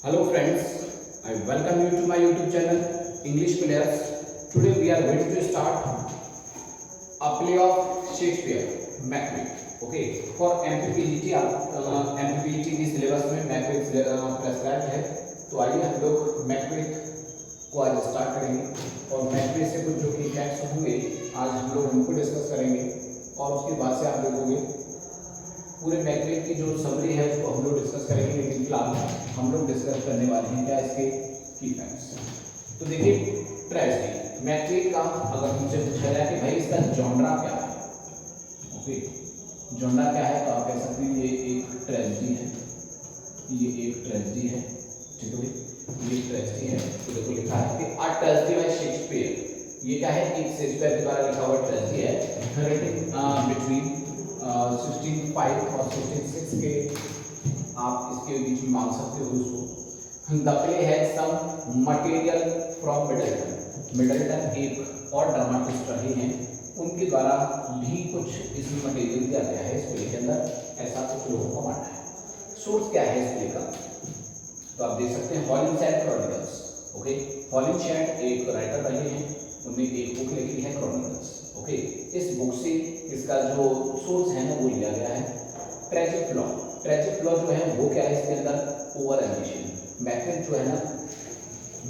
Hello friends, I welcome you to my YouTube channel English Players. Today we are going to start a play of Shakespeare, Macbeth. Okay, for MPPGT MPPGT की syllabus में Macbeth prescribe है, तो आइए हम लोग Macbeth को आज start करेंगे और Macbeth से कुछ जो की फैक्ट्स होंगे आज हम लोग उनको डिस्कस करेंगे और उसके बाद से आप देखोगे पूरे मैकबेथ की जो समरी है उसको हम लोग डिस्कस करेंगे, लेकिन फिलहाल हम लोग डिस्कस करने वाले हैं क्या इसके की फैक्ट्स। तो देखिए ट्रेजेडी मैकबेथ का अगर तुमसे पूछा जाए कि भाई इसका जॉनरा क्या है, ओके जॉनरा क्या है, तो आप कह सकते हैं ये एक ट्रेजेडी है, ये एक ट्रेजेडी है, ठीक है भाई ये ट्रेजेडी है। तो देखो लिखा है कि अ ट्रेजेडी बाय शेक्सपियर, ये क्या है एक शेक्सपियर के द्वारा लिखा हुआ ट्रेजेडी है रिटन बिटवीन 1605 और 1606 के आप इसके बीच में मांग सकते हो उसको। द प्ले है सम मटेरियल फ्रॉम मिडलटन एक और ड्रामाटिस्ट रहे हैं, उनके द्वारा भी कुछ इसमें मटेरियल दिया गया है इस प्ले के अंदर, ऐसा कुछ लोगों का मानना है। सोर्स क्या है इस प्ले का, तो आप देख सकते हैं हॉलिनशैड क्रॉनिकल्स। ओके हॉलिनशैड एक राइटर रहे हैं, उन्होंने एक बुक लिखी है क्रॉनिकल्स। ओके इस बुक से इसका जो सोर्स है ना वो लिया गया है ट्रेजिक फ्लॉ। ट्रेजिक फ्लॉ जो है वो क्या है इसके अंदर ओवर एम्बिशन। मैकबेथ जो है ना,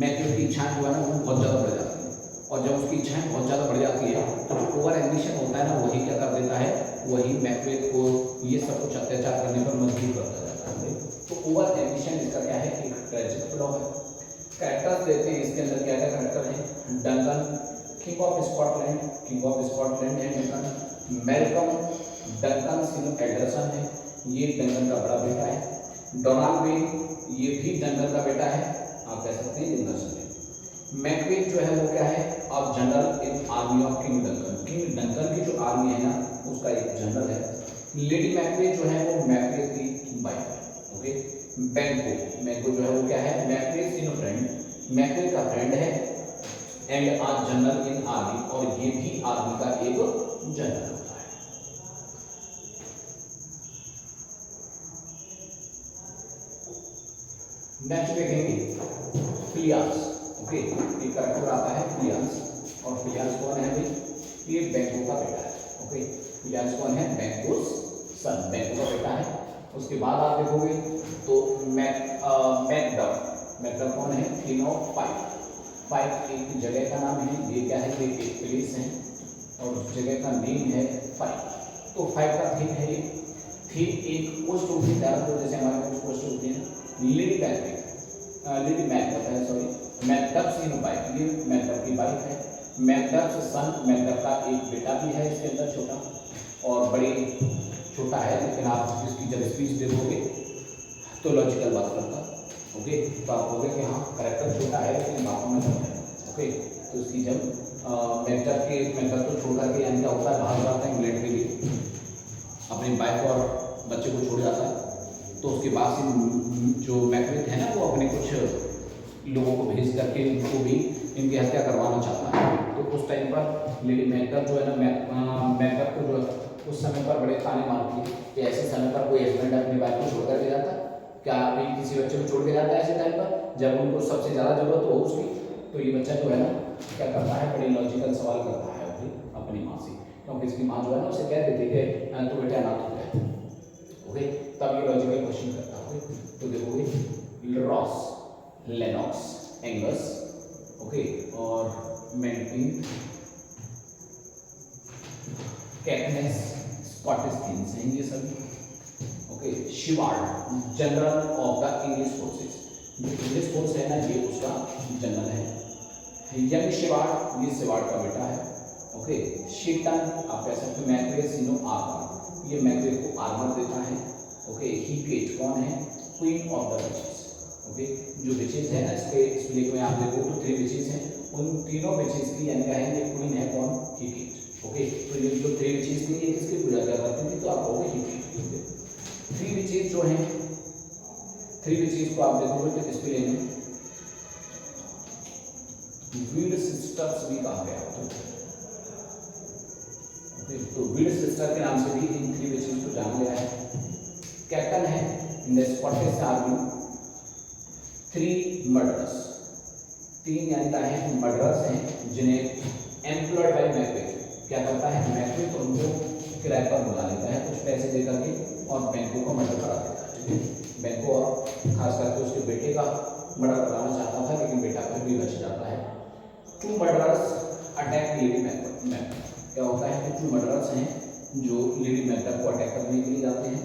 मैकबेथ की इच्छाएं जो है ना वो बहुत ज़्यादा बढ़ जाती है, और जब उसकी इच्छाएं बहुत ज़्यादा बढ़ जाती है तो जो ओवर एम्बिशन होता है ना वही क्या कर देता है, वही मैकबेथ को ये सब कुछ अत्याचार करने पर मजबूर करता जाता है। तो ओवर एम्बिशन इसका क्या है एक ट्रेजिक फ्लॉ है। कैरेक्टर्स देते हैं इसके अंदर, क्या क्या कैरेक्टर है, डंकन किंग ऑफ स्कॉटलैंड है डंकन, मैल्कम डंकन सिनो एल्डरसन है, ये डंकन का बड़ा बेटा है। डोनाल्ड वेन ये भी डंकन का बेटा है, आप कह सकते हैं एंडरसन है। मैकबेथ जो है वो क्या है अब general in army of king Duncan की जो आर्मी है ना उसका एक जनरल है। लेडी मैकबेथ जो है वो मैकबेथ की वाइफ है। ओके बैंको जो है वो क्या है मैकबेथ इन फ्रेंड, मैकबेथ का फ्रेंड है एंड आज जनरल इन आर्मी, और ये भी आर्मी का एक जनरल होता है। नेक्स्ट देखेंगे फिलियास। ओके एक कैरेक्टर आता है फिलियास, और फिलियास कौन है भाई, ये बैंको का बेटा है। ओके फिलियास कौन है, बैंकोस सन, बैंको का बेटा है। उसके बाद आप देखोगे तो मैकडफ कौन है, किंग ऑफ फाइव एक जगह का नाम है, ये क्या है ये एक प्लेस है और उस जगह का नेम है फाइव। तो फाइव का थीम है ये, थीम एक पोस्ट होती है तो जैसे हमारे पास पोस्ट होती है लेडी मैकडफ है, सॉरी मैकडफ इन वाइफ, ये मैकडफ की वाइफ है। मैकडफ सन, मैकडफ का एक बेटा भी है इसके अंदर छोटा, और बड़े छोटा है लेकिन आप इसकी जब स्पीच देखोगे तो लॉजिकल बात करता। ओके तो आप कहोगे कि हाँ करेक्टर छोटा है लेकिन बातों में बड़ा है। ओके तो इसकी जब मैकडफ को छोड़ करके यानी क्या होता है बाहर जाता है इंग्लैंड के लिए, अपनी वाइफ और बच्चे को छोड़ जाता है, तो उसके बाद से जो मैकबेथ है ना वो अपने कुछ लोगों को भेज करके उनको भी इनकी हत्या करवाना चाहता है। तो उस टाइम पर लेडी मैकडफ जो है ना मैकडफ को जो उस समय पर बड़े ताने मारती है कि ऐसे समय पर कोई हस्बैंड अपनी वाइफ को छोड़ करके जाता है क्या, आप किसी बच्चे को छोड़ के जाता है ऐसे टाइम पर जब उनको सबसे ज़्यादा जरूरत हो उसकी। तो ये बच्चा जो है ना क्या करता है, बड़ी लॉजिकल सवाल करता है अपनी माँ से, क्योंकि इसकी माँ जो है ना उसे कह देती है तो बेटा अनाथ हो गया। ओके तब ये लॉजिकल क्वेश्चन करता है। तो देखोगे रॉस, लेनॉक्स, एंगस, ओके और मेंटिन, कैटनेस, स्कॉटिश किंग्स हैं ये सभी। Okay Siward general of the English forces, जो इंग्लिश फोर्स है ना ये उसका जनरल है। यंग शिवार्ड ये शिवार्ड का बेटा है। ओके शीटन आप कह सकते हो मैकबेथ सिनो आर्मर, ये मैकबेथ को आर्मर देता है। ओके हीकेट कौन है, queen of the witches. Okay जो विचेस है ना इस प्ले में आप देखो तो 3 विचेस हैं, उन तीनों विचेस की यानी कहेंगे क्वीन है कौन, हीकेट। ओके तो ये जो 3 विचेस थी ये किसकी पूजा कर रहे थे, तो आप कहोगे हीकेट। 3 विचेस जो हैं 3 विचेस को आप देखोगे तो इस प्ले में वीड सिस्टर्स भी कहा गया। तो वीड सिस्टर के नाम से भी इन 3 विचेस को जाना गया है। कैप्टन है in the Scottish army 3 murderers, 3 यानी क्या है मर्डरर्स हैं जिन्हें एम्प्लॉयड बाय मैकबेथ क्या करता है, मैकबेथ उनको किराए पर बुला लेता है कुछ पैसे दे करके और बैंको का मर्डर करा देता है। ठीक है, बैंको और खास करके उसके बेटे का मर्डर कराना चाहता था लेकिन बेटा फिर भी बच जाता है। 2 मर्डरर्स अटैक लेडी मैकबेथ, क्या होता है कि 2 मर्डरर्स हैं जो लेडी मैकबेथ को अटैक करने के लिए जाते हैं।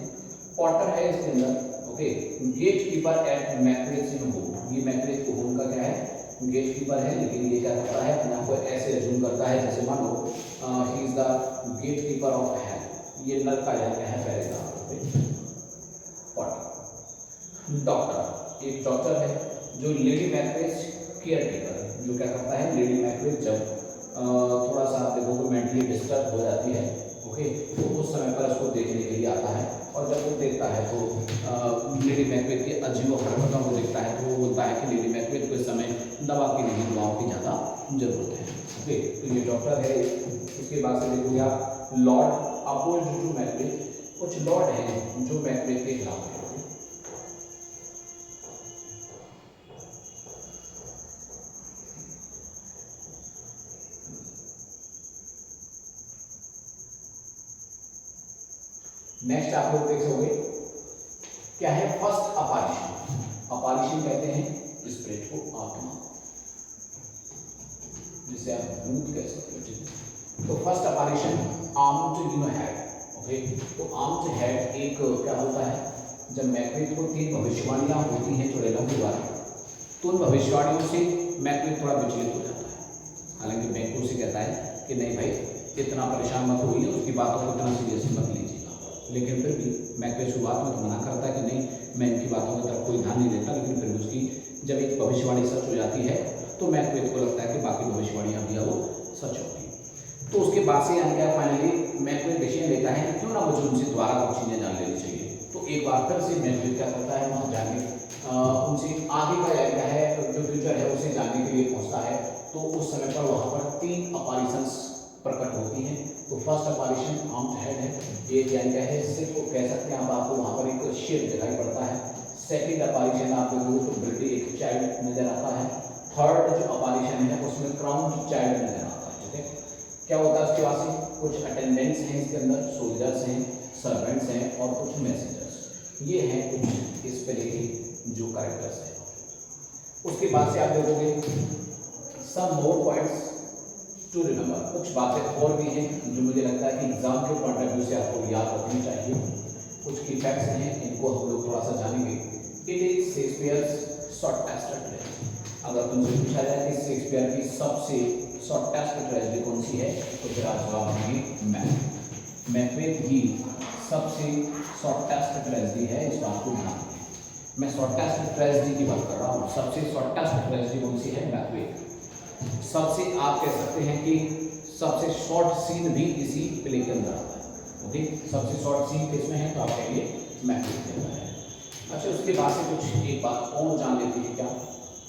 पॉटर है इसके अंदर, okay, gate keeper at Macbeth in home, ये मैकबेथ को होम का क्या है गेट कीपर है, लेकिन ये क्या करता है अपने आप को ऐसे अज्यूम करता है जैसे मानो he is the gatekeeper of hell, ये नर का क्या है पहले पॉटर। डॉक्टर, एक डॉक्टर है जो लेडी मैकबेथ केयर टेकर है, जो क्या करता है लेडी मैकबेथ जब थोड़ा सा आप देखोगे मेंटली डिस्टर्ब हो जाती है, ओके, तो उस समय पर उसको देखने के लिए आता है और जब वो देखता है तो लेडी मैकबेथ के अजीब हरकतों को देखता है तो वो बोलता है कि लेडी मैकबेथ को इस समय दवा की नहीं दवाओं की ज़्यादा जरूरत है। ओके, तो ये डॉक्टर है। उसके बाद से देखोगे आप लॉर्ड अपोज टू मैकबेथ, कुछ लॉर्ड हैं जो मैकबेथ के खिलाफ है। नेक्स्ट आप लोग देखोगे क्या है फर्स्ट अपारिशन, अपारिशन कहते हैं स्पिरिट को, आत्मा, जिसे आप भूत कह सकते हो। ठीक है, तो फर्स्ट अपारिशन आर्म्ड हेड, ओके, तो आर्म्ड हेड एक क्या होता है जब मैकबेथ को 3 भविष्यवाणियां होती हैं चुड़ैलों के द्वारा, तो उन भविष्यवाणियों से मैकबेथ थोड़ा विचलित हो जाता है। हालांकि बैंको से कहता है कि नहीं भाई इतना परेशान मत होइए, उसकी बातों को इतना सीरियसली मत लीजिएगा, लेकिन फिर भी मैकबेथ शुरुआत में तो मना करता है कि नहीं मैं इनकी बातों की तरफ कोई ध्यान नहीं देता, लेकिन फिर उसकी जब एक भविष्यवाणी सच हो जाती है तो मैकबेथ को लगता है कि बाकी भविष्यवाणियां भी वो सच होगी। तो उसके बाद से यानी क्या फाइनली मैकबेथ डिसीजन लेता है कि क्यों ना मुझे उनसे दोबारा कुछ चीज़ें जान लेनी चाहिए। तो एक बार फिर से मैकबेथ क्या करता है वहाँ जाके उनसे आगे का क्या है जो फ्यूचर है उसे जानने के लिए पहुँचता है। तो उस समय पर वहाँ पर 3 अपारिशंस प्रकट होती हैं। तो फर्स्ट अपारिशन आर्म्ड हेड है, एक यानी क्या है सिर्फ कह सकते हैं आपको वहाँ पर एक शेर दिखाई पड़ता है। सेकंड अपारिशन आप देखोगे तो ब्रिटी एक चाइल्ड नजर आता है। थर्ड जो अपारिशन है उसमें क्राउन चाइल्ड नजर आता है। ठीक है, क्या होता है उसके बाद से कुछ अटेंडेंट्स हैं इसके अंदर, सोल्जर्स हैं, सर्वेंट्स हैं और कुछ मैसेंजर्स, ये हैं कुछ इस तरह के जो कैरेक्टर्स हैं। उसके बाद से आप देखोगे सम मोर पॉइंट्स टू रिमेंबर, कुछ बातें और भी हैं जो मुझे लगता है कि एग्जाम के पॉइंट ऑफ व्यू से आपको याद रखनी चाहिए। कुछ की फैक्ट्स हैं, इनको हम लोग थोड़ा सा जानेंगे। It is Shakespeare's shortest tragedy, अगर तुमसे पूछा जाए कि शेक्सपियर की सबसे शॉर्टेस्ट ट्रेजेडी कौन सी है तो फिर आप जवाब देंगे मैकबेथ की सबसे शॉर्टेस्ट ट्रेजेडी है। इस बात को ध्यान दें, मैं शॉर्टेस्ट ट्रेजेडी की बात कर रहा हूँ। सबसे शॉर्टेस्ट ट्रेजेडी कौन सी है मैकबेथ। सबसे आप कह सकते हैं कि सबसे शॉर्ट सीन भी इसी प्ले के अंदर आता है। ओके, सबसे शॉर्ट सीन किसमें है तो आप कहेंगे मैकबेथ के अंदर है। अच्छा, उसके बाद से कुछ एक बात और जान लेते हैं, क्या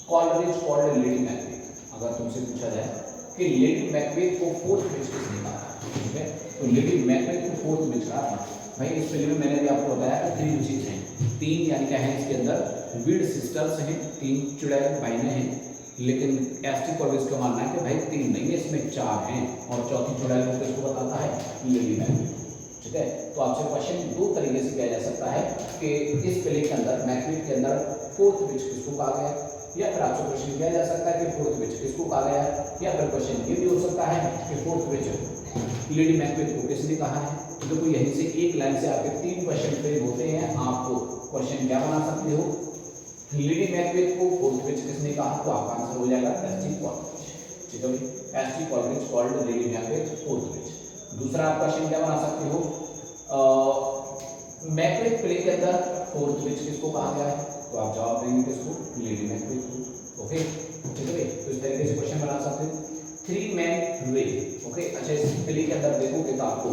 कॉलरिज कॉल्ड लेडी मैकबेथ। अगर तुमसे पूछा जाए कि लेडी मैकबेथ को फोर्थ विच किसने कहा, ठीक है, तो लेडी मैकबेथ को फोर्थ विच कहा था भाई। इस फिल्म में मैंने भी आपको बताया कि 3 विचेस हैं, 3 यानी क्या है इसके अंदर वीड सिस्टर्स हैं, 3 चुड़ैल बहनें हैं, लेकिन एसटी कॉलेज का मानना है कि भाई 3 नहीं है, इसमें 4 हैं और चौथी चुड़ैल को किसको बताता है लेडी मैकबेथ। ठीक है, तो आपसे क्वेश्चन 2 तरीके से किया जा सकता है कि इस प्ले के अंदर मैकबेथ के अंदर फोर्थ विच किसको कहा गया, या फिर आपसे क्वेश्चन किया जा सकता है कि फोर्थ विच किसको कहा गया, या फिर क्वेश्चन ये भी हो सकता है कि फोर्थ विच लेडी मैकबेथ को किसने कहा है। तो देखो यहीं से एक लाइन से आपके 3 क्वेश्चन फ्रेम होते हैं। आपको क्वेश्चन क्या बना सकते हो, लेडी मैकबेथ को फोर्थ विच किसने कहा, तो आपका आंसर हो जाएगा एसटी कॉलरिज। ठीक है, ST Coleridge called Lady Macbeth fourth witch. दूसरा आप क्वेश्चन क्या बना सकते हो, मैकबेथ प्ले के अंदर फोर्थ विच किसको कहा गया है, तो आप जवाब देंगे किसको, लेडी मैकबेथ को। ओके, ठीक है, तो इस तरीके से क्वेश्चन बना सकते हैं। 3 मैन रे, ओके। अच्छा, इस प्ले के अंदर देखोगे तो आपको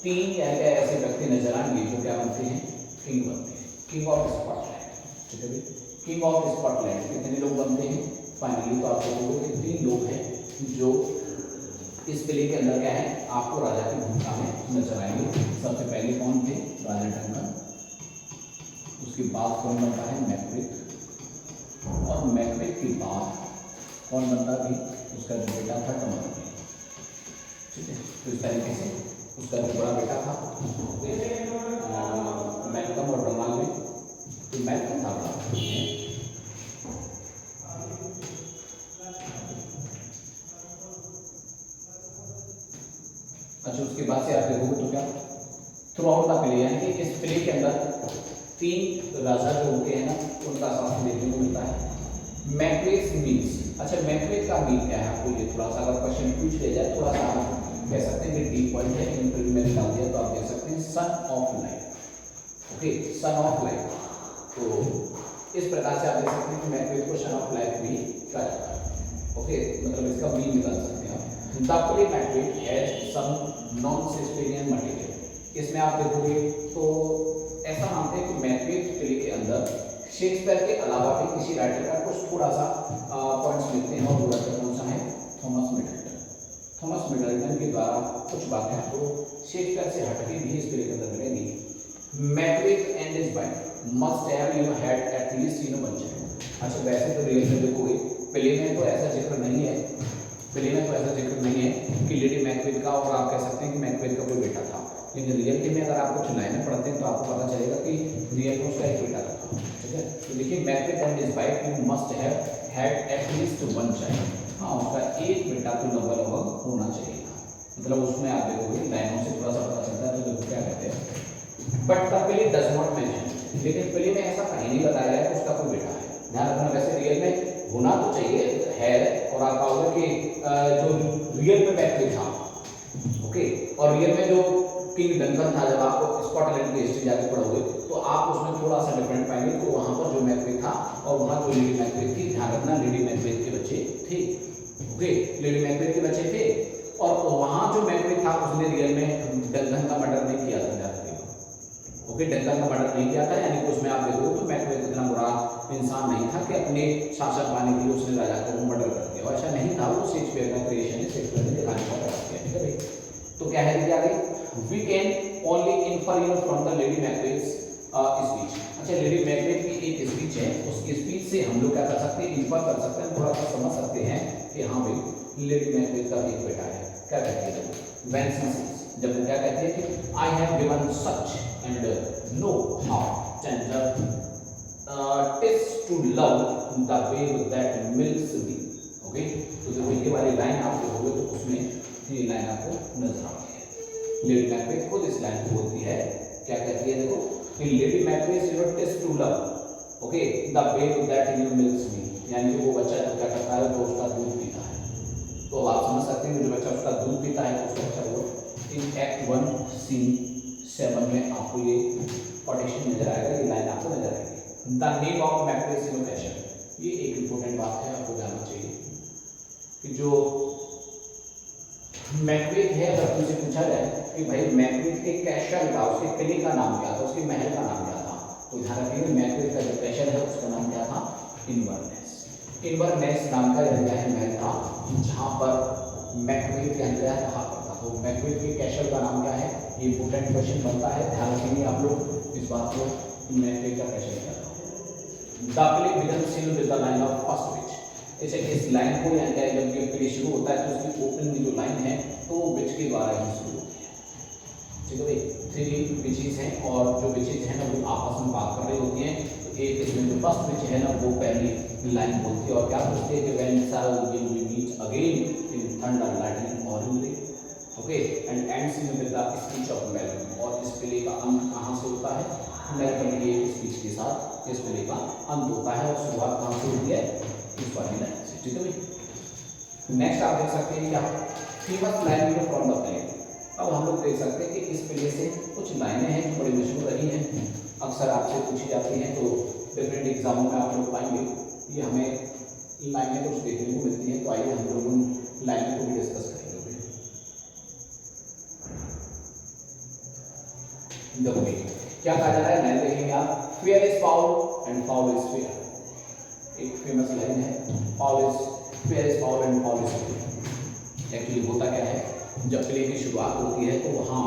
3 ऐसे व्यक्ति नजर आएंगे जो क्या बनते हैं, किंग बनते हैं, किंग ऑफ स्कॉटलैंड। ठीक है, किंग ऑफ स्कॉटलैंड कितने लोग बनते हैं फाइनली, तो आप देखोगे कि 3 लोग हैं जो इस प्ले के अंदर क्या है आपको राजा की भूमिका में नजर आएंगे। सबसे पहले कौन थे, राजा टंगन, उसके बाद कौन बनता है मैकबेथ, कौन बनता भी, उसका जो बेटा था टमाटो। ठीक है, तो इस तरीके से उसका जो बड़ा बेटा था मैल्कम और डोनाल्ड में, तो मैल्कम था बड़ा। अच्छा, उसके बाद से आप देखोगे तो क्या थ्रू आउट द प्ले, यानी कि इस प्ले के अंदर 3 राजा जो होते हैं ना उनका शासन देखने को मिलता है। मैक्बेथ मीन्स, अच्छा मैक्बेथ का मीन क्या है, आपको ये थोड़ा सा अगर क्वेश्चन पूछ लिया जाए, थोड़ा सा आप कह सकते हैं कि डीप पॉइंट है, इंटरव्यू में डाल दिया तो आप कह सकते हैं son of life. Okay, son of life, तो इस प्रकार से आप देख सकते हैं कि मैक्बेथ को सन ऑफ लाइफ भी कहा जाता है। ओके, मतलब इसका मीन निकाल सकते हैं आप। The play Macbeth has some non Shakespearean material. इसमें आप देखोगे तो ऐसा मानते हैं कि मैक्बेथ प्ले के अंदर शेक्सपियर के अलावा भी किसी राइटर का कुछ थोड़ा सा पॉइंट्स मिलते हैं, और वो राइटर कौन सा है, थॉमस मिडल्टन। थॉमस मिडल्टन के द्वारा कुछ बातें आपको शेक्सपियर से हटके भी इस प्ले के अंदर मिलेंगी। Macbeth and his wife must have had at least one child. अच्छा, वैसे तो रियल में देखोगे प्ले में तो ऐसा जिक्र नहीं है, प्ले में तो ऐसा जिक्र नहीं है कि लेडी मैक्बेथ का, और आप कह सकते हैं कि मैक्बेथ का कोई बेटा था, लेकिन रियलिटी में अगर आप कुछ लाइनें पढ़ते हैं तो आपको पता चलेगा कि रियल में उसका एक बेटा था। ठीक है, तो देखिए Macbeth and his wife must have had at least one child. हाँ, उसका एक बेटा तो लगभग होना चाहिए था, मतलब उसमें आप देखोगे लाइनों से थोड़ा सा पता चलता है। तो देखो क्या कहते हैं, but the play does not mention, लेकिन प्ले में ऐसा कहीं नहीं बताया गया कि उसका कोई बेटा है। ध्यान रखना, वैसे रियल में होना तो चाहिए है, और आप पाओगे कि जो रियल में मैक्बेथ था, ओके, और रियल में जो किंग डंकन था, जब आप स्कॉटलैंड की हिस्ट्री जाके पढ़ोगे तो आप उसमें थोड़ा सा डिफरेंट पाएंगे। तो वहाँ पर जो मैक्बेथ था और वहाँ जो लेडी मैक्बेथ थी, ध्यान रखना लेडी मैक्बेथ के बच्चे थे। ओके, लेडी मैक्बेथ के बच्चे थे, और वहाँ जो मैक्बेथ था उसने रियल में डंकन का मर्डर नहीं किया था। ओके, डंकन का मर्डर नहीं किया था, यानी कि उसमें आप देखो तो मैक्बेथ इतना बुरा इंसान नहीं था कि अपने शासक पाने के लिए उसने राजा को मर्डर कर दिया, ऐसा नहीं था। वो शेक्सपियर का क्रिएशन है, शेक्सपियर ने दिखाने का प्रयास किया। ठीक है भाई, तो क्या है क्या गई, we can only infer from the Lady Macbeth speech. अच्छा, लेडी मैक्बेथ की एक स्पीच है, उस स्पीच से हम लोग क्या कर सकते हैं, इन्फर कर सकते हैं, थोड़ा सा समझ सकते हैं कि हाँ भाई लेडी मैक्बेथ का एक बेटा है। क्या कहती है व्हेन शी सेज, जब वो क्या कहती है कि I have given such and know how tender TISS to love the babe that milks me. Okay, तो जब ये वाली लाइन आप देखोगे तो उसमें ये लाइन आपको नजर आती है। लेडी मैक्बेथ खुद इस लाइन को बोलती है, क्या कहती है, देखो कि lady मैक्बेथ TISS to love, okay, the babe that milks मी, यानी कि वो बच्चा जो क्या करता है, जो उसका दूध पीता है। तो आप समझ सकते हैं जो बच्चा उसका दूध पीता है तो उसका बच्चा वो इन एक्ट 1 सीन 7 में आपको ये कोटेशन नजर आएगा, ये लाइन आपको नजर आएगी। The name of Macbeth in passion, ये एक इंपॉर्टेंट बात है, आपको जानना चाहिए कि जो मैक्बेथ है, अगर तुमसे पूछा जाए कि भाई मैक्बेथ के कैशल का, उसके किले का नाम क्या था, उसके महल का नाम क्या था, तो ध्यान रखिए मैक्बेथ का जो कैशल है उसका नाम क्या था, इन्वर्नेस। इन्वर्नेस नाम का यह महल था जहाँ पर मैक्बेथ क्या रहा करता। तो मैक्बेथ के कैशल का नाम क्या है, ये इंपोर्टेंट क्वेश्चन बनता है, ध्यान रखेंगे आप लोग इस बात को। मैक्बेथ का कैशल क्या था। The play begins with the line of first विच, जैसे इस लाइन को यहाँ क्या जब ये प्ले शुरू होता है तो उसकी ओपनिंग जो लाइन है तो वो विच के द्वारा ही शुरू होती है। ठीक है भाई, 3 विचेस हैं और जो विचेस हैं ना वो आपस में बात कर रही होती हैं। तो एक इसमें जो फर्स्ट विच है ना वो पहली लाइन बोलती है और क्या बोलती है कि when shall we meet again in thunder lightning or in rain, okay, and ends with the speech of Malcolm. और इस प्ले का अंत कहाँ से होता है, मैल्कम की एक स्पीच के साथ इस प्ले का अंत होता है। और शुरुआत कहाँ से होती है, इस वाली लाइन से। ठीक है भाई, नेक्स्ट आप देख सकते हैं क्या famous line from the play. अब हम लोग देख सकते हैं कि इस प्ले से कुछ लाइनें हैं जो बड़ी मशहूर रही हैं, अक्सर आपसे पूछी जाती हैं, तो डिफरेंट एग्जामों में आप लोग पाएंगे ये हमें लाइनें कुछ देखने को मिलती हैं। तो आइए हम लोग उन लाइनों को भी डिस्कस करेंगे। देखो क्या कहा जा रहा है, लाइन देखेंगे आप, fair is foul and foul is fair. एक फेमस लाइन है, foul is fair is foul and foul is fair. Actually होता क्या है, जब प्ले की शुरुआत होती है तो वहाँ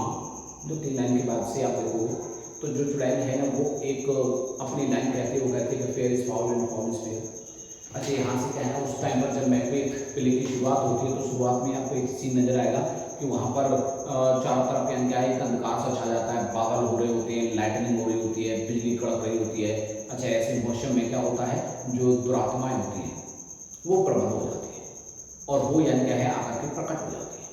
2-3 लाइन के बाद से आप देखोगे तो जो लाइन है ना वो एक अपनी लाइन कहते हैं, वो कहते हैं कि fair is foul and foul is fair. अच्छा, यहाँ से क्या है, उस टाइम पर जब जब मैकबेथ प्ले की शुरुआत होती है तो शुरुआत में आपको एक सीन नजर आएगा कि वहाँ पर चारों तरफ यानी क्या है एक अंधकार सा छा जाता है, बादल हो रहे होते हैं, लाइटनिंग हो रही होती है, बिजली कड़क रही होती है। अच्छा, ऐसे मौसम में क्या होता है, जो दुरात्माएं होती हैं वो प्रबल हो जाती है और वो यानी क्या है आकर के प्रकट हो जाती है।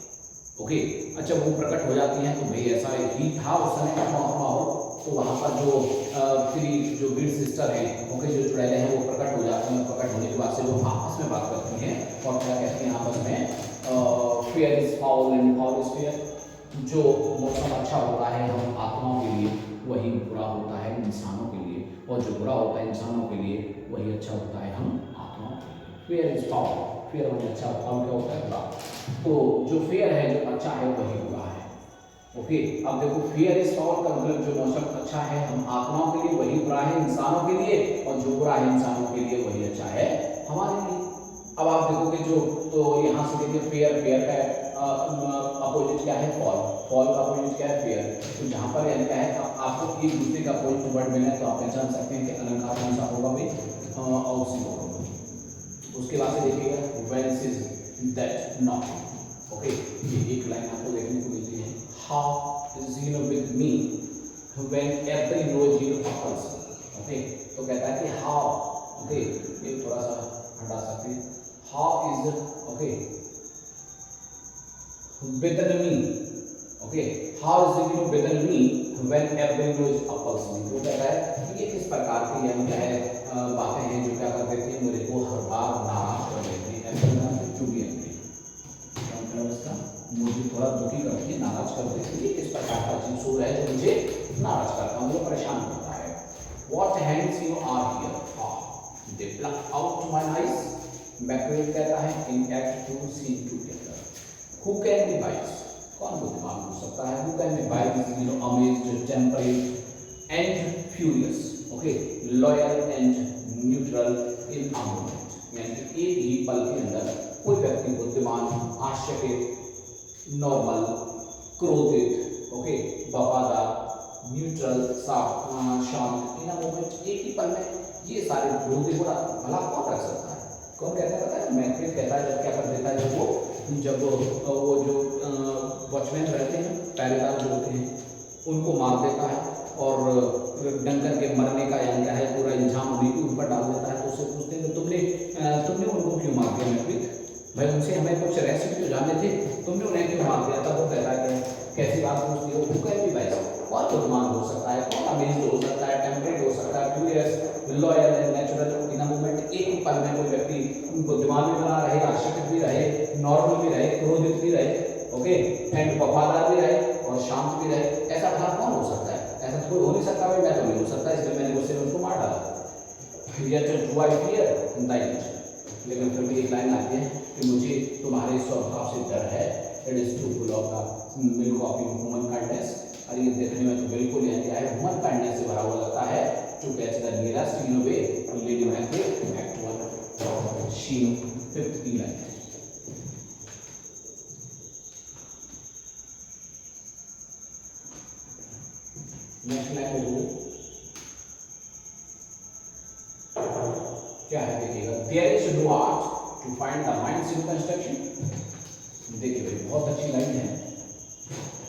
ओके, अच्छा वो प्रकट हो जाती हैं तो भाई ऐसा ही था उस समय का माहौल। तो वहाँ पर जो जो वीर सिस्टर हैं, ओके, जो चुड़ैलें हैं वो प्रकट हो जाती हैं। प्रकट होने के बाद से वो आपस में बात करती हैं और क्या कहती हैं आपस में, fair is foul and foul is fair. जो मौसम अच्छा होता है हम आत्माओं के लिए वही बुरा होता है इंसानों के लिए, और जो बुरा होता है इंसानों के लिए वही अच्छा होता है हम आत्माओं के लिए। फेयर इज फाउल, फेयर होने अच्छा होता है, क्या होता है बुरा। तो जो फेयर है, जो अच्छा है वही बुरा है। ओके, अब देखो फेयर इज फाउल का मतलब जो मौसम अच्छा है हम आत्माओं के लिए वही बुरा है इंसानों के लिए, और जो बुरा है इंसानों के लिए वही अच्छा है हमारे लिए। अब आप देखोगे जो, तो यहाँ से देखिए फेयर, फेयर का अपोजिट क्या है, फॉल, फॉल का अपोजिट क्या है, फेयर। तो जहाँ पर यानी क्या है आपको एक दूसरे का अपोजिट वर्ड मिला है तो आप पहचान सकते हैं कि अलंकार कौन सा होगा भाई, ऑक्सी होगा। उसके बाद से देखिएगा when is that not. Okay, ये एक लाइन आपको देखने को मिलती है, how is with me when every rose अफल्स। ओके, तो कहता है कि हाउ, ओके, ये थोड़ा सा हटा सकते हैं, how is, okay, better than me, okay, how is it better than me when everybody knows apples me। तो कहता है कि ये किस प्रकार की यानी क्या है बातें हैं जो क्या कर देती हैं मुझे को हर बार नाराज कर देती है, चुगी उसका मुझे थोड़ा दुखी करती है, नाराज कर देती है। किस प्रकार का चीज हो रहा है जो मुझे नाराज करता है, मुझे परेशान करता है। What hands you are here, they pluck out my eyes। Backward कहता है in act to see together। Who can be wise? कौन बुद्धिमान हो सकता है? Who can be wise? Amazed, temperate and furious, okay, loyal and neutral in a moment। यानी कि एक ही पल के अंदर कोई व्यक्ति बुद्धिमान, आश्चर्यचकित, नॉर्मल, क्रोधित, ओके, वफादार, न्यूट्रल, शांत, इन अ मोमेंट, एक ही पल में ये सारे गुण भला कौन रख सकता है? कौन कहता है? पता है, मैकबेथ कहता है जब क्या कर देता है, जब वो जो वॉचमैन रहते हैं, पहरेदार जो होते हैं, उनको मार देता है और डंकन के मरने का यानी क्या है पूरा इल्जाम उन्हीं के ऊपर डाल देता है। तो उससे पूछते हैं तुमने उनको क्यों मार दिया मैकबेथ, भाई उनसे हमें कुछ रहस्य जो जानने थे, तुमने उन्हें क्यों मार दिया? तब वो कहता है कैसी बात पूछती हो, वो कैसी भाई कौन बुद्धिमान हो सकता है, कौन अमेज्ड हो सकता है, टेम्परेट हो सकता है, furious, loyal and natural in a moment. एक ही पल में कोई व्यक्ति बुद्धिमान भी बना रहे, आश्चर्यचकित भी रहे, नॉर्मल भी रहे, क्रोधित भी रहे, ओके, एंड वफादार भी रहे और शांत भी रहे, ऐसा भला कौन हो सकता है? ऐसा तो कोई हो नहीं सकता भाई, मैं तो नहीं हो सकता, इसलिए मैंने उससे उनको मार डाला। Yet do I fear thy nature। लेकिन फिर भी एक लाइन आती है कि मुझे तुम्हारे स्वभाव से डर है। It is too full of the milk of human kindness. और ये देखने में तो बिल्कुल यानी क्या है, ह्यूमन काइंडनेस से भरा हुआ लगता है। To catch the nearest in way Lady Macbeth act 1 scene 50 line. Next line में वो क्या है देखिएगा, there is no art to find the mind's in construction. देखिए भाई बहुत अच्छी लाइन है,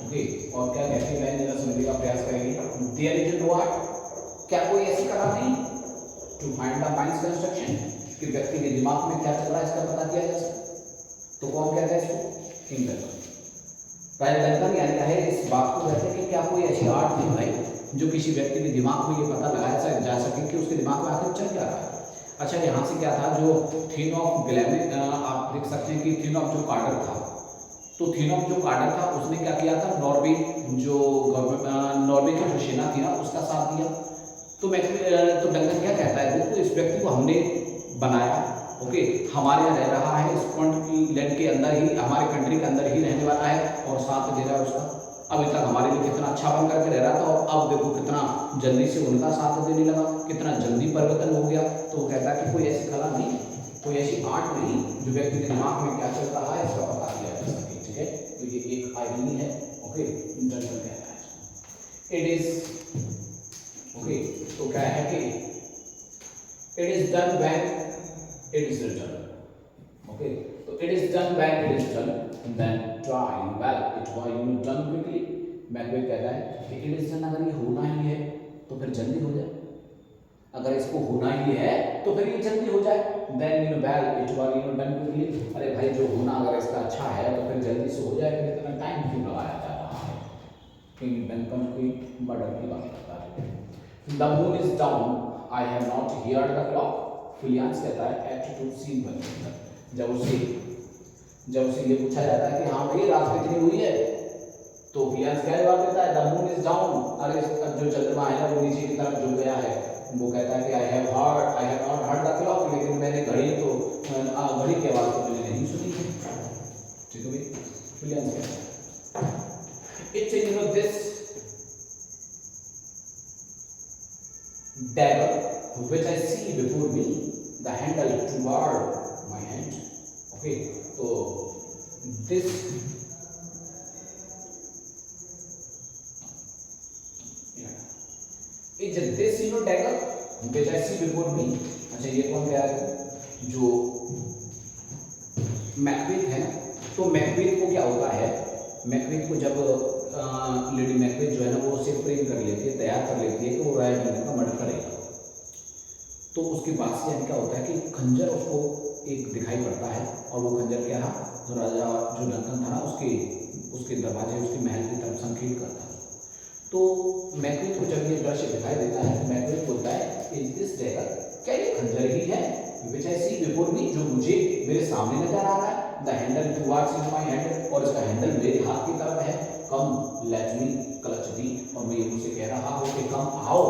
ओके, और क्या कहती है लाइन जरा समझने का प्रयास करेंगे। देयर इज नो आर्ट, क्या कोई ऐसी कला नहीं to find the mind's construction कि व्यक्ति के दिमाग में क्या चल रहा है इसका पता किया जा सके। तो कौन कहता है इसको? King Duncan. राजा डंकन यानी क्या है इस बात को कहते हैं कि क्या कोई ऐसी आर्ट नहीं भाई जो किसी व्यक्ति के दिमाग में ये पता लगाया जा सके कि उसके दिमाग में आखिर चल क्या रहा है। अच्छा, यहाँ से क्या था, जो थीन ऑफ ग्लैमिक आप देख सकते हैं कि थीन ऑफ जो कार्टर था, तो थीन ऑफ जो कार्टर था उसने क्या किया था, नॉर्वे जो नॉर्वे की जो सेना थी ना उसका साथ दिया। तो डंकन क्या कहता है, देखो इस व्यक्ति को हमने बनाया, ओके, हमारे यहाँ रह रहा है, इस लैंड के अंदर ही, हमारे कंट्री के अंदर ही रहने वाला है और साथ दे रहा है उसका। अभी तक हमारे लिए कितना अच्छा बन करके रह रहा था और अब देखो कितना जल्दी से उनका साथ देने लगा, कितना जल्दी परिवर्तन हो गया। तो वो कहता है कि कोई ऐसी कला नहीं, कोई ऐसी आर्ट नहीं जो व्यक्ति के दिमाग में क्या चल रहा है इसका पता किया जा सके। ठीक है, तो ये एक आइडिया है, ओके, डंकन कहता है। इट इज, ओके, तो क्या है कि it is done when it is written, okay, तो it is done when it is done then try well it was you done quickly. Macbeth कहता है कि इट इज डन अगर ये होना ही है तो फिर जल्दी हो जाए, अगर इसको होना ही है तो फिर ये जल्दी हो जाए। Then well it was done quickly, अरे भाई जो होना अगर इसका अच्छा है तो फिर जल्दी से हो जाए, फिर इतना टाइम क्यों लगाया जा रहा है। किंग बेंकन की मर्डर की बात करता है। The moon is down I have not heard the clock. Fleance कहता है एक्ट 2 सीन 1 जब उसे ये पूछा जाता है कि हाँ भाई रात कितनी हुई है, तो फिलियांस क्या जवाब देता है, द मून इज डाउन, अरे जो चंद्रमा है ना वो नीचे की तरफ झुक गया है। वो कहता है कि आई have not heard the clock, लेकिन मैंने घड़ी की आवाज तो मैंने नहीं सुनी है। ठीक है भाई, फिलियांस कहता है it's this dagger which I see before me, the handle toward my hand. Okay, so this is this dagger which I see before me. अच्छा ये कौन कह रहा है, जो मैकबेथ है ना, तो मैकबेथ को क्या होता है, मैकबेथ को जब लेडी मैकबेथ जो है ना वो उसे प्रेम कर लेती है, तैयार कर लेती है कि वो राजा डंकन का मर्डर करेगा, तो उसके बाद से क्या होता है कि खंजर उसको एक दिखाई पड़ता है, और वो खंजर क्या था, जो राजा जो डंकन था ना उसके दरवाजे उसके महल की तरफ संकेत करता है। तो मैकबेथ को जब ये दृश्य दिखाई देता है तो मैकबेथ बोलता है इज दिस डैगर, क्या ये खंजर ही है, which I see before me, जो मुझे मेरे सामने नजर आ रहा है, the handle towards my hand, और इसका हैंडल मेरे हाथ की तरफ है, कम लेट मी क्लच दी, और मैं ये मुझसे कह रहा हूँ कि कम आओ,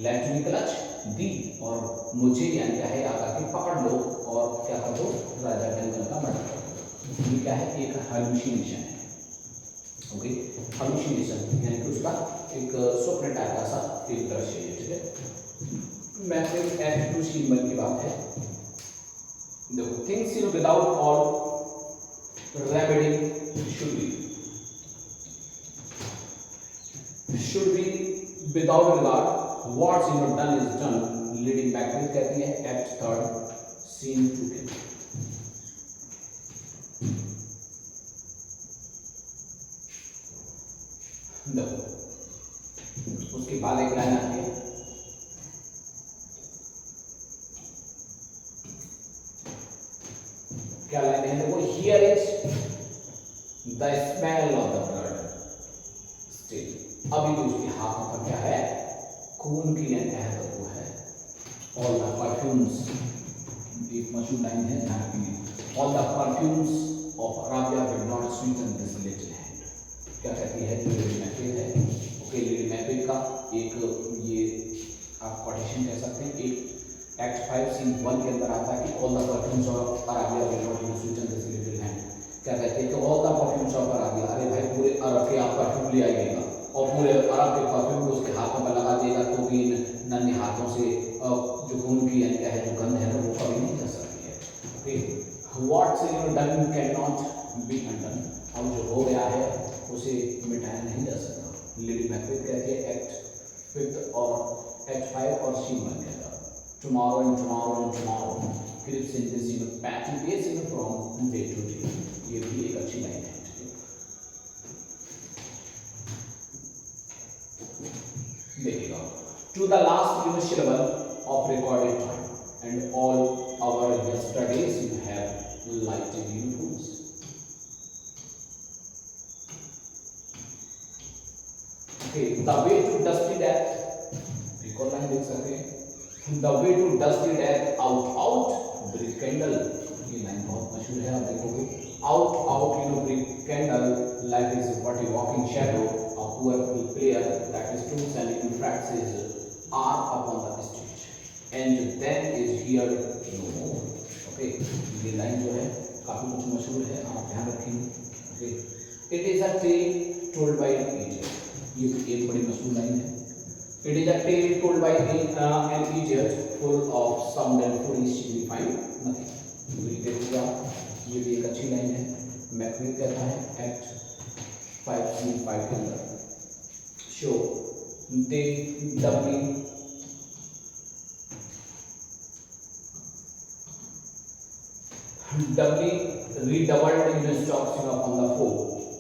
लेट मी क्लच दी, और मुझे यानी क्या है आकर के पकड़ लो और क्या कर दो, राजा डंकन का मर्डर कर दो। ये क्या है, एक हेलुसिनेशन है। ओके, हेलुसिनेशन यानी कि उसका एक स्वप्न टाइप का सा एक दृश्य है। ठीक है, मैसेज एक्ट 2 सीन 1 की बात है। देखो, things without all remedy should be without regard what's done is done, leading Macbeth कहती है act 3 scene 2 के। देखो उसके बाद एक लाइन आती है, क्या लाइन है, देखो, here is the smell of the blood still, अभी भी उसके हाथों पर क्या है, खून की वो है। ऑल द परफ्यूम्स, एक मशहूर लाइन है, ध्यान रखिए, all the perfumes of Arabia will not Sutton this little hand. क्या कहती है, जो लेडी मैकबेथ है, ओके, लेडी मैकबेथ का एक ये आप कोटेशन कह सकते हैं, एक एक्ट 5 सीन 1 के अंदर आता है कि all the perfumes of Arabia will not Sutton this little hand. क्या कहते हैं कि all the perfumes of Arabia, अरे भाई पूरे अरब के आप परफ्यूम ले आइएगा और पूरे अरब के परफ्यूम को उसके हाथों पर लगा देगा, तो भी नन्हे हाथों से जो खून की यानी क्या है जो गंध है ना वो कभी नहीं कर सकती है। Okay, what's done can not be undone, अब जो हो गया है उसे मिटाया नहीं जा सकता। लेडी मैकबेथ कहती है एक्ट 5 और एक्ट 5 और सीन 1 कहता है tomorrow and tomorrow and tomorrow creeps in this petty pace from day to day. ये भी एक अच्छी लाइन है। देखिएगा, to the last syllable of recorded time and all our yesterdays you have lighted in fools. Okay, the way to dusty death, recall line देख सकते हैं, the way to dusty death out brick candle, ये line बहुत मशहूर है, आप देखोगे, out brick candle, life is but a walking shadow, a poor player that is tools and infractions are upon the stage and then is here no more. Okay, ये line जो है काफी कुछ मशहूर है, आप ध्यान रखेंगे। Okay, it is a tale told by an idiot, ये एक बड़ी मशहूर लाइन है। It is a tale told by an idiot full of sound and foolish signifying nothing. देखिएगा, ये भी एक अच्छी लाइन है। मैकबेथ कहता है एक्ट 5 सीन 5 के अंदर, show they Dabali doubly redoubled instruction upon the foe,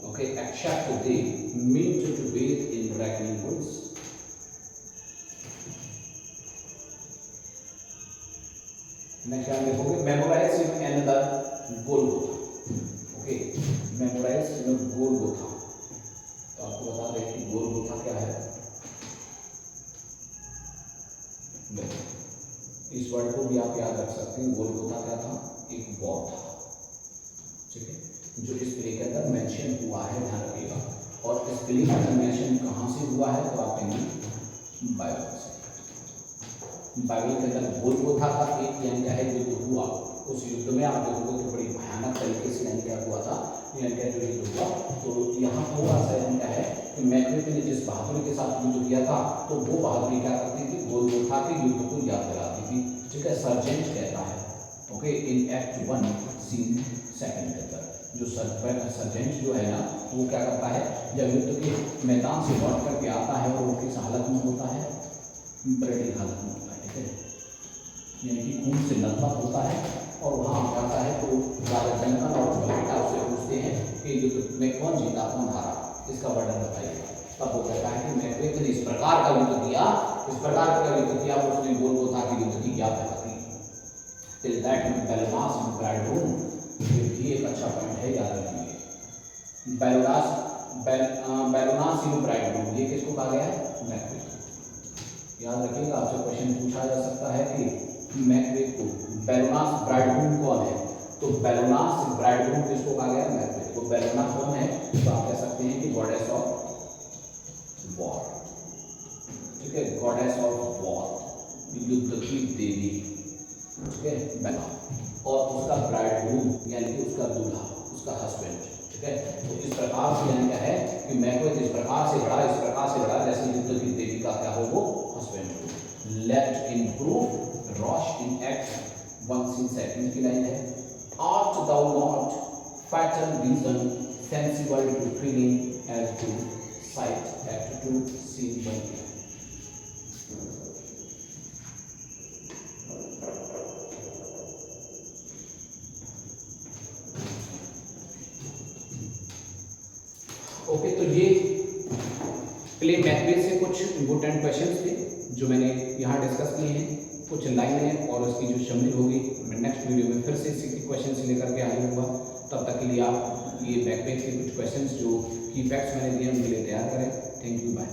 okay, except they meant to bathe in reckoning woods. Next time देखोगे memorize another Golgotha, okay, memorize Golgotha. तो आपको बता दें कि गोलगोथा क्या है। इस वर्ड को भी आप याद रख सकते हैं। गोलगोथा क्या था? एक वॉर था, ठीक है, जो इस प्ले के अंदर मेंशन हुआ है, ध्यान रखिएगा। और इस प्ले का मेंशन कहाँ से हुआ है? तो आप कहेंगे बाइबल से। बाइबल के अंदर गोलगोथा का एक यानी क्या है युद्ध हुआ। उस युद्ध में आप देखोगे तो बड़ी भयानक तरीके से यानी क्या हुआ था, यानी क्या जो युद्ध हुआ। तो यहाँ थोड़ा सा यानी क्या है कि मैकबेथ ने जिस बहादुरी के साथ युद्ध किया था, तो वो बहादुरी क्या करती थी? गोलगोथा के युद्ध को याद दिलाती थी, ठीक है। सर्जेंट कहता है, ओके, इन एक्ट 1 सीन 2 के अंदर जो सर्जेंट जो है ना, वो क्या करता है? जब युद्ध के मैदान से लौट करके आता है और वो किस हालत में होता है? ब्रेडी हालत में होता है, ठीक है, यानी कि खून से लथपथ होता है। और वहाँ आता है तो राजा डंकन और बेटा उससे पूछते हैं कि युद्ध में कौन जीता कौन हारा, इसका वर्णन बताइएगा। तब वो कहता है कि मैकबेथ ने इस प्रकार का युद्ध किया, इस प्रकार का युद्ध किया, उसने गोलगोथा के युद्ध की याद दिलाती। टिल दैट बेलोनास इन ब्राइडरूम, ये एक अच्छा पॉइंट है, याद रखिए। बेलोनास इन ब्राइडरूम, ये किसको कहा गया है? मैकबेथ। याद रखिएगा, आपसे क्वेश्चन पूछा जा सकता है कि मैकबेथ को बेलोनास ब्राइडरूम कौन है? तो बेलोनास ब्राइडरूम किसको कहा गया? मैकबेथ को। बेलोना कौन है? तो आप कह सकते हैं कि गॉडेस ऑफ वॉर, ठीक है, गॉडेस ऑफ वॉर, युद्ध की देवी, ठीक है, बेलोना। और उसका ब्राइडरूम यानी कि उसका दूल्हा, उसका हस्बैंड, ठीक है। तो इस प्रकार से यानी क्या है कि मैकबेथ इस प्रकार से लड़ा, इस प्रकार से लड़ा जैसे युद्ध की देवी का क्या हो? वो हस्बैंड हो। लेट इम्प्रूव रॉश इन एक्ट 1 सीन 2 की लाइन है, art thou not fatal vision sensible to feeling as to sight, act 2 scene 1 की। ओके, तो ये प्ले मैकबेथ से कुछ इंपोर्टेंट क्वेश्चंस थे जो मैंने यहाँ डिस्कस किए हैं। कुछ लाइनें और उसकी जो शम्मिल होगी, मैं नेक्स्ट वीडियो में फिर से इसी क्वेश्चन से लेकर के आऊँगा। तब तक के लिए आप ये मैकबेथ के कुछ क्वेश्चंस जो की फैक्ट्स मैंने दिए उनके लिए तैयार करें। Thank you, bye.